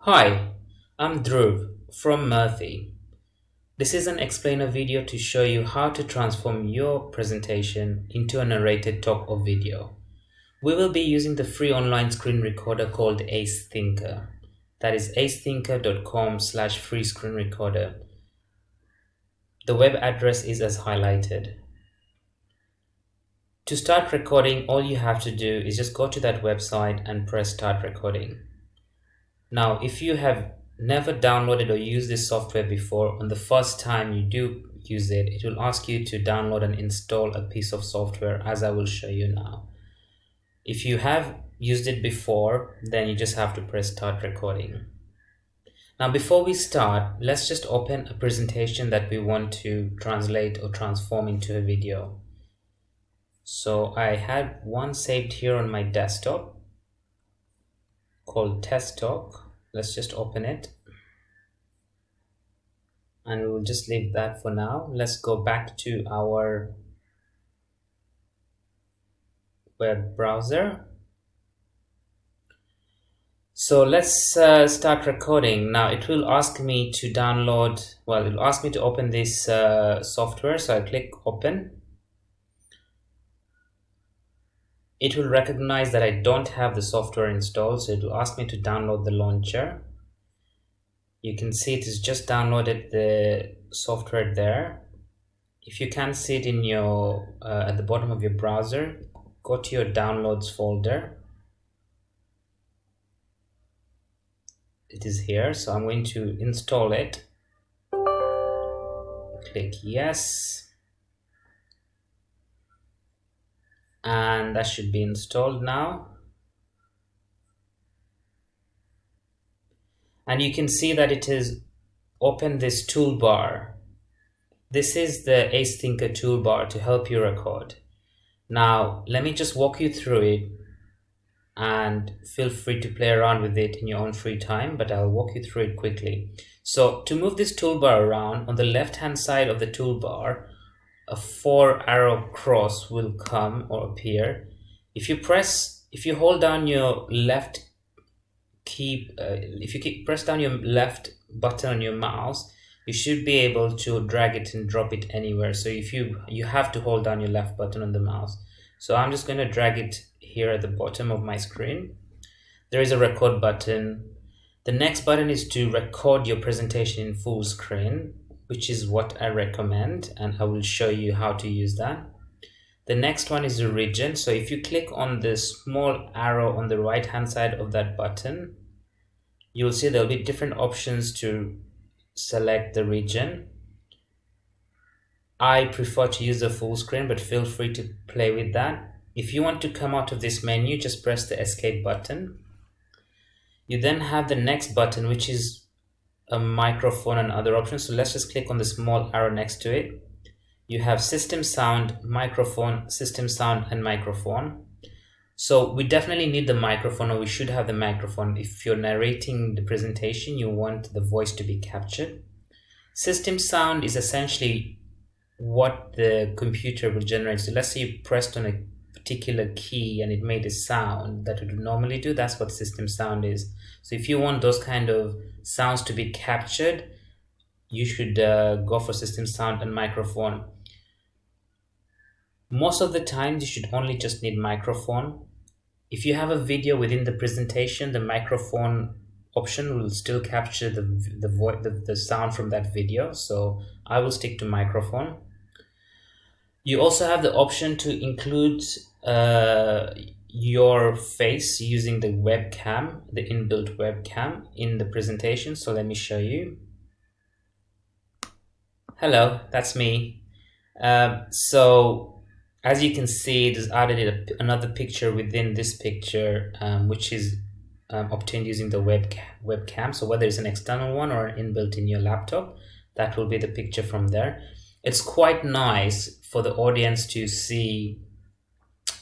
Hi, I'm Dhruv from Murphy. This is an explainer video to show you how to transform your presentation into a narrated talk or video. We will be using the free online screen recorder called AceThinker. That is acethinker.com/free screen recorder. The web address is as highlighted. To start recording, all you have to do is just go to that website and press start recording. Now, if you have never downloaded or used this software before, on the first time you do use it, it will ask you to download and install a piece of software, as I will show you now. If you have used it before, then you just have to press start recording. Now, before we start, let's just open a presentation that we want to translate or transform into a video. So I had one saved here on my desktop called Test Talk. Let's just open it, and we will just leave that for now. Let's go back to our web browser. So let's start recording. Now it will ask me to download, well, it will ask me to open this software. So I click open. It will recognize that I don't have the software installed, so it will ask me to download the launcher. You can see it has just downloaded the software there. If you can't see it in your at the bottom of your browser, go to your downloads folder. It is here, so I'm going to install it. Click yes. And that should be installed now. And you can see that it has opened this toolbar. This is the AceThinker toolbar to help you record. Now, let me just walk you through it, and feel free to play around with it in your own free time, but I'll walk you through it quickly. So to move this toolbar around, on the left hand side of the toolbar, a 4-arrow cross will come or appear. If you hold down your left key, press down your left button on your mouse, you should be able to drag it and drop it anywhere. So if you have to hold down your left button on the mouse. So I'm just going to drag it here at the bottom of my screen. There is a record button. The next button is to record your presentation in full screen, which is what I recommend, and I will show you how to use that. The next one is the region. So if you click on the small arrow on the right hand side of that button, you'll see there'll be different options to select the region. I prefer to use the full screen, but feel free to play with that. If you want to come out of this menu, just press the escape button. You then have the next button, which is a microphone and other options. So let's just click on the small arrow next to it. You have system sound, microphone, system sound, and microphone. So we definitely need the microphone, or we should have the microphone. If you're narrating the presentation, you want the voice to be captured. System sound is essentially what the computer will generate. So let's say you pressed on a particular key and it made a sound that it would normally do. That's what system sound is. So if you want those kind of sounds to be captured, you should go for system sound and microphone. Most of the time you should only just need microphone. If you have a video within the presentation, the microphone option will still capture the sound from that video, so I will stick to microphone. You also have the option to include your face using the webcam, the inbuilt webcam in the presentation. So let me show you. Hello, that's me. So as you can see, it has added another picture within this picture, which is obtained using the webcam. So whether it's an external one or an inbuilt in your laptop, that will be the picture from there. It's quite nice for the audience to see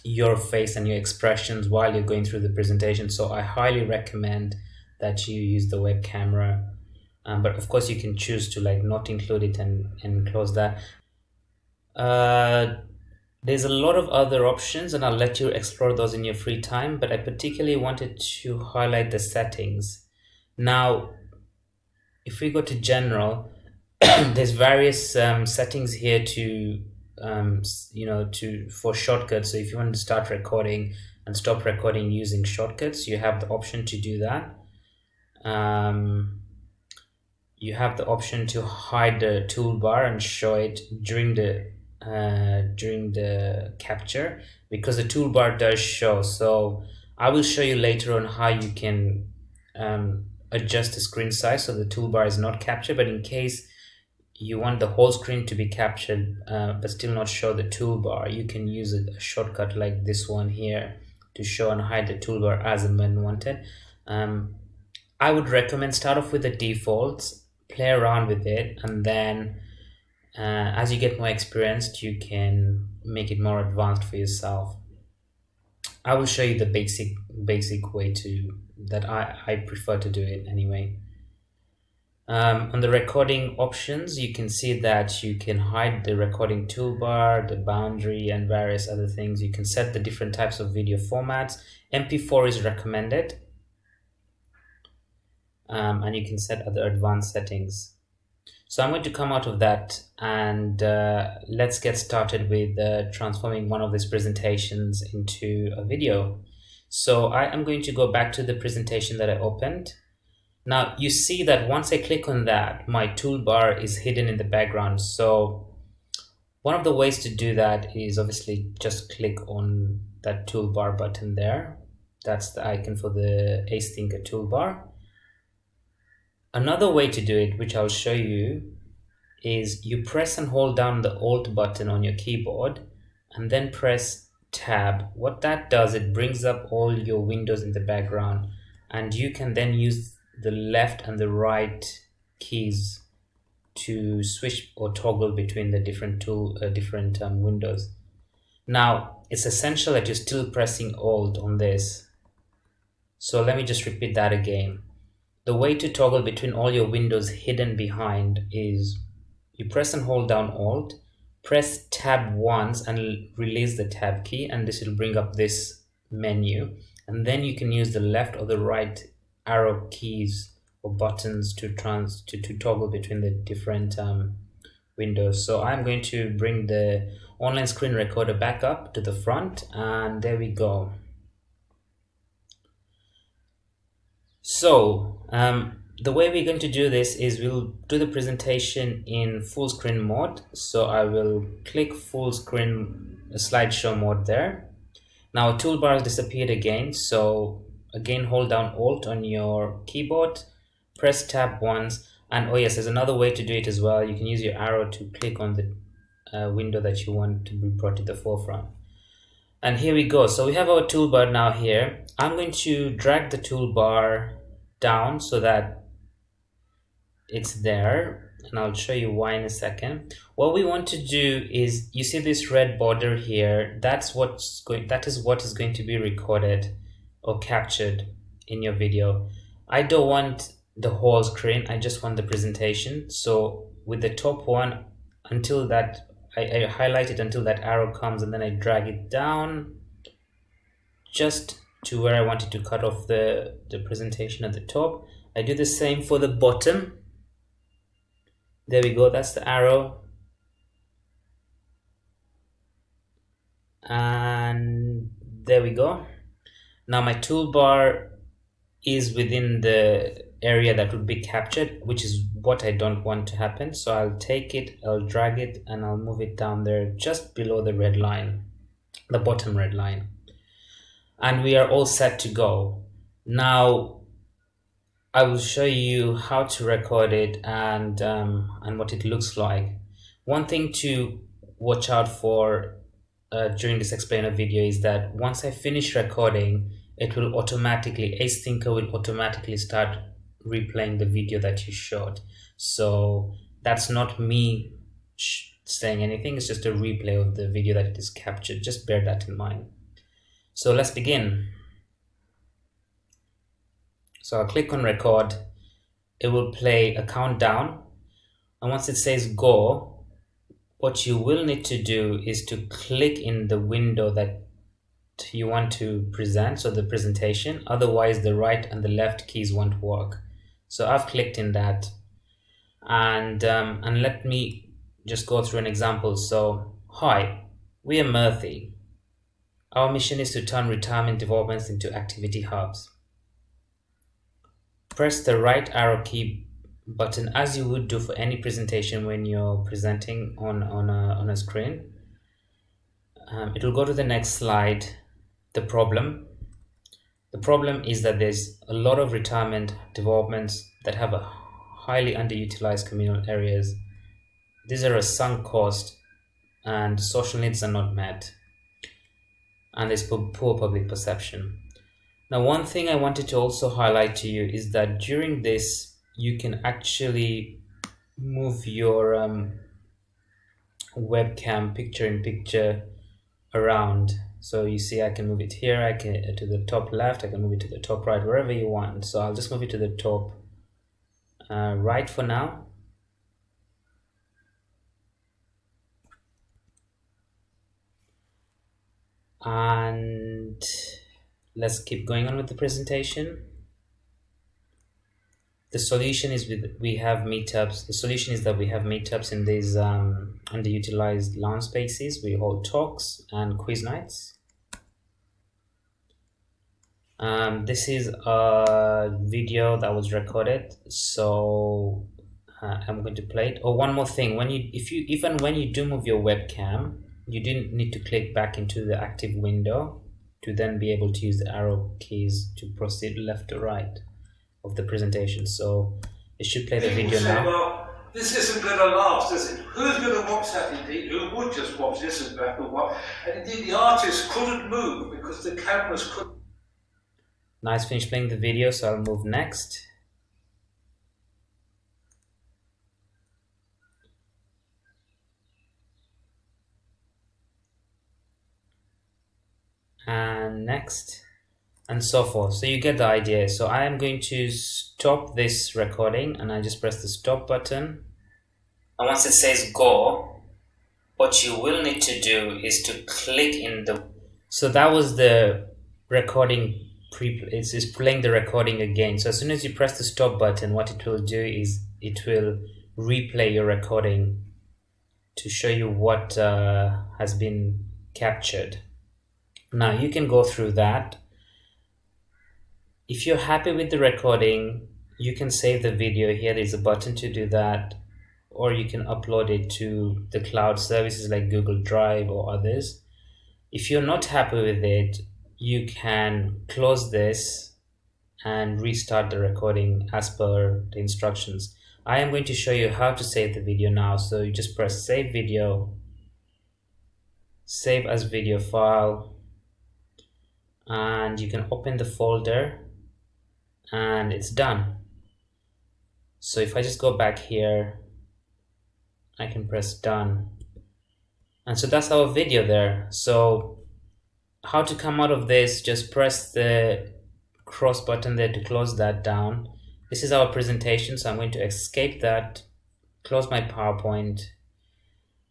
your face and your expressions while you're going through the presentation. So I highly recommend that you use the web camera. But of course you can choose to not include it and close that. There's a lot of other options, and I'll let you explore those in your free time, but I particularly wanted to highlight the settings. Now, if we go to general, there's various settings here to for shortcuts. So if you want to start recording and stop recording using shortcuts, you have the option to do that. You have the option to hide the toolbar and show it during the capture, because the toolbar does show. So I will show you later on how you can adjust the screen size so the toolbar is not captured. But in case you want the whole screen to be captured but still not show the toolbar, you can use a shortcut like this one here to show and hide the toolbar as and when wanted. I would recommend start off with the defaults, play around with it, and then as you get more experienced, you can make it more advanced for yourself. I will show you the basic way that I prefer to do it anyway. On the recording options, you can see that you can hide the recording toolbar, the boundary, and various other things. You can set the different types of video formats. MP4 is recommended, and you can set other advanced settings. So I'm going to come out of that, and let's get started with transforming one of these presentations into a video. So I am going to go back to the presentation that I opened. Now you see that once I click on that, my toolbar is hidden in the background. So one of the ways to do that is obviously just click on that toolbar button there. That's the icon for the AceThinker toolbar. Another way to do it, which I'll show you, is you press and hold down the Alt button on your keyboard and then press Tab. What that does, it brings up all your windows in the background, and you can then use the left and the right keys to switch or toggle between the different windows. Now it's essential that you're still pressing Alt on this. So let me just repeat that again. The way to toggle between all your windows hidden behind is you press and hold down Alt, press Tab once and release the Tab key, and this will bring up this menu, and then you can use the left or the right arrow keys or buttons to toggle between the different windows. So I'm going to bring the online screen recorder back up to the front, and there we go. So the way we're going to do this is we'll do the presentation in full screen mode. So I will click full screen slideshow mode there. Now toolbar has disappeared again, so again hold down Alt on your keyboard, press Tab once, and oh yes, there's another way to do it as well. You can use your arrow to click on the window that you want to be brought to the forefront. And here we go. So we have our toolbar now here. I'm going to drag the toolbar down so that it's there, and I'll show you why in a second. What we want to do is, you see this red border here, that is what is going to be recorded or captured in your video. I don't want the whole screen, I just want the presentation. So with the top one, until that I highlight it until that arrow comes, and then I drag it down just to where I wanted to cut off the presentation at the top. I do the same for the bottom. There we go, that's the arrow. And there we go. Now my toolbar is within the area that would be captured, which is what I don't want to happen. So I'll take it, I'll drag it, and I'll move it down there just below the red line, the bottom red line. And we are all set to go. Now I will show you how to record it and what it looks like. One thing to watch out for during this explainer video is that once I finish recording, it will automatically, AceThinker will automatically start replaying the video that you shot. So that's not me saying anything, it's just a replay of the video that it is captured. Just bear that in mind. So let's begin. So I'll click on record, it will play a countdown, and once it says go, what you will need to do is to click in the window that you want to present, so the presentation, otherwise the right and the left keys won't work. So I've clicked in that, and let me just go through an example. So, hi, we are Murthy. Our mission is to turn retirement developments into activity hubs. Press the right arrow key button as you would do for any presentation when you're presenting on a screen. It will go to the next slide. The problem is that there's a lot of retirement developments that have a highly underutilized communal areas. These are a sunk cost and social needs are not met, and there's poor public perception. Now, one thing I wanted to also highlight to you is that during this, you can actually move your webcam picture in picture around. So you see, I can move it here, I can to the top left, I can move it to the top right, wherever you want. So I'll just move it to the top right for now. And let's keep going on with the presentation. The solution is we have meetups. The solution is that we have meetups in these underutilized lounge spaces. We hold talks and quiz nights. This is a video that was recorded, so I'm going to play it. Oh, one more thing: even when you do move your webcam, you didn't need to click back into the active window to then be able to use the arrow keys to proceed left to right of the presentation. So it should play the video now. Well, this isn't going to last, is it? Who's going to watch that indeed? Who would just watch this and back and what? And indeed, the artist couldn't move because the cameras couldn't. Now it's finished playing the video, so I'll move next. And next, and so forth. So you get the idea. So I am going to stop this recording, and I just press the stop button. And once it says go, what you will need to do is to click in the. So that was the recording. It's playing the recording again. So as soon as you press the stop button, what it will do is it will replay your recording to show you what has been captured. Now you can go through that. If you're happy with the recording, you can save the video here. There's a button to do that, or you can upload it to the cloud services like Google Drive or others. If you're not happy with it, you can close this and restart the recording as per the instructions. I am going to show you how to save the video now. So you just press save video, save as video file, and you can open the folder, and it's done. So if I just go back here, I can press done. And so that's our video there. So how to come out of this, just press the cross button there to close that down. This is our presentation, so I'm going to escape that, close my PowerPoint,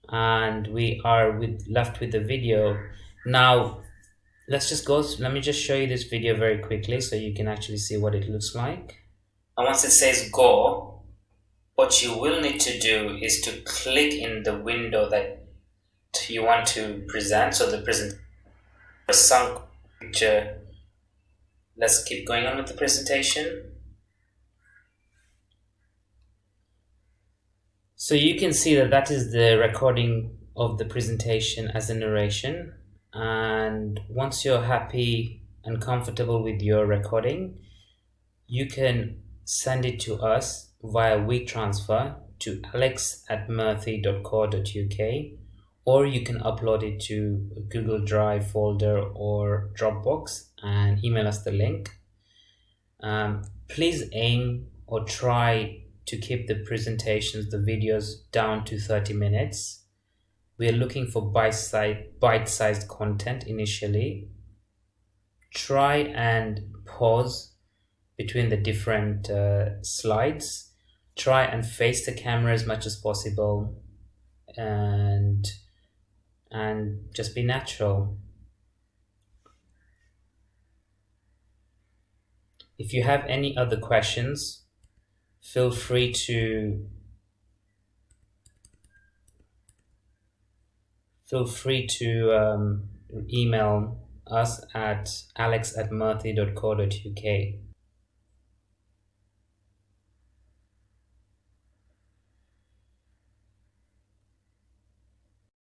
and we are left with the video. Now let me just show you this video very quickly so you can actually see what it looks like. And once it says go, what you will need to do is to click in the window that you want to present. So the sunk picture. Let's keep going on with the presentation. So you can see that is the recording of the presentation as a narration. And once you're happy and comfortable with your recording, you can send it to us via WeTransfer to alex@murthy.co.uk, or you can upload it to a Google Drive folder or Dropbox and email us the link. Please aim or try to keep the presentations, the videos, down to 30 minutes. We are looking for bite-sized content initially. Try and pause between the different slides. Try and face the camera as much as possible, and just be natural. If you have any other questions, feel free to email us at alex@murthy.co.uk.